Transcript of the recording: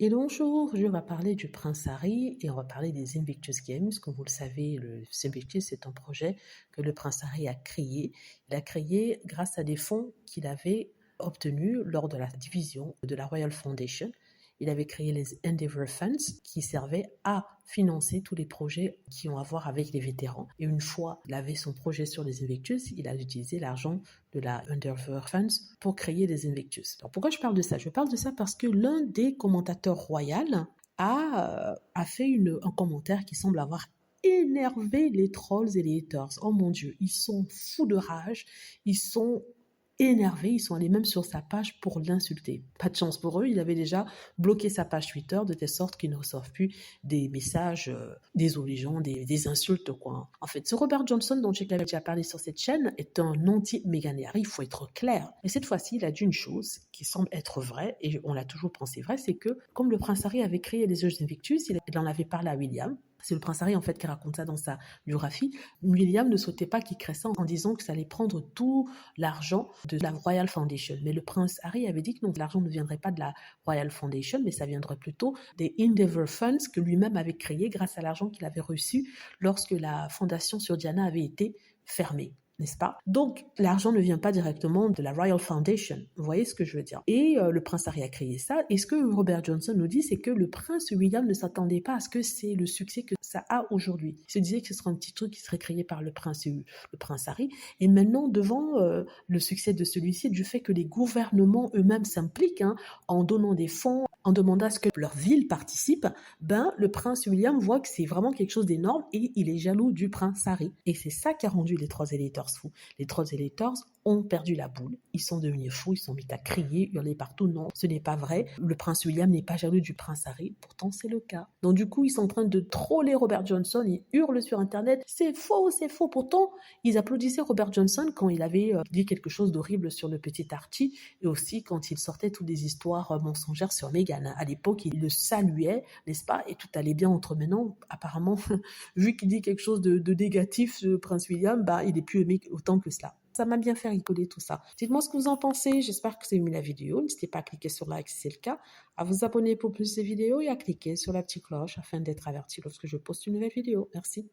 Et bonjour, je vais parler du Prince Harry et on va parler des Invictus Games. Comme vous le savez, le Invictus, c'est un projet que le Prince Harry a créé. Il a créé grâce à des fonds qu'il avait obtenus lors de la division de la Royal Foundation. Il avait créé les Endeavour Funds qui servaient à financer tous les projets qui ont à voir avec les vétérans. Et une fois qu'il avait son projet sur les Invictus, il a utilisé l'argent de la Endeavour Funds pour créer les Invictus. Alors pourquoi je parle de ça? Je parle de ça parce que l'un des commentateurs royaux a fait un commentaire qui semble avoir énervé les trolls et les haters. Oh mon Dieu, ils sont fous de rage, ils sont énervés, ils sont allés même sur sa page pour l'insulter. Pas de chance pour eux, il avait déjà bloqué sa page Twitter de telle sorte qu'ils ne reçoivent plus des messages désobligeants, des insultes quoi. En fait, ce Robert Johnson dont j'ai déjà parlé sur cette chaîne est un anti-Meghan et Harry, il faut être clair. Mais cette fois-ci, il a dit une chose qui semble être vraie, et on l'a toujours pensé vrai, c'est que comme le prince Harry avait créé les Jeux Invictus, il en avait parlé à William. C'est le prince Harry en fait qui raconte ça dans sa biographie. William ne souhaitait pas qu'il crée ça en disant que ça allait prendre tout l'argent de la Royal Foundation. Mais le prince Harry avait dit que non, l'argent ne viendrait pas de la Royal Foundation, mais ça viendrait plutôt des Endeavour Funds que lui-même avait créés grâce à l'argent qu'il avait reçu lorsque la fondation sur Diana avait été fermée. N'est-ce pas? Donc, l'argent ne vient pas directement de la Royal Foundation. Vous voyez ce que je veux dire? Et le prince Harry a créé ça. Et ce que Robert Johnson nous dit, c'est que le prince William ne s'attendait pas à ce que c'est le succès que ça a aujourd'hui. Il se disait que ce serait un petit truc qui serait créé par le prince Harry. Et maintenant, devant le succès de celui-ci, du fait que les gouvernements eux-mêmes s'impliquent en donnant des fonds, en demandant à ce que leur ville participe, le prince William voit que c'est vraiment quelque chose d'énorme et il est jaloux du prince Harry. Et c'est ça qui a rendu les Trolls et les haters fous. Les Trolls et les haters ont perdu la boule. Ils sont devenus fous, ils sont mis à crier, hurler partout. Non, ce n'est pas vrai. Le prince William n'est pas jaloux du prince Harry. Pourtant, c'est le cas. Donc du coup, ils sont en train de troller Robert Johnson. Ils hurlent sur Internet. C'est faux, c'est faux. Pourtant, ils applaudissaient Robert Johnson quand il avait dit quelque chose d'horrible sur le petit Archie et aussi quand il sortait toutes des histoires mensongères sur Meghan. À l'époque, il le saluait, n'est-ce pas? Et tout allait bien entre maintenant. Apparemment, vu qu'il dit quelque chose de négatif, prince William, il est plus aimé autant que cela. Ça m'a bien fait rigoler tout ça. Dites-moi ce que vous en pensez. J'espère que vous avez aimé la vidéo. N'hésitez pas à cliquer sur like si c'est le cas, à vous abonner pour plus de vidéos et à cliquer sur la petite cloche afin d'être averti lorsque je poste une nouvelle vidéo. Merci.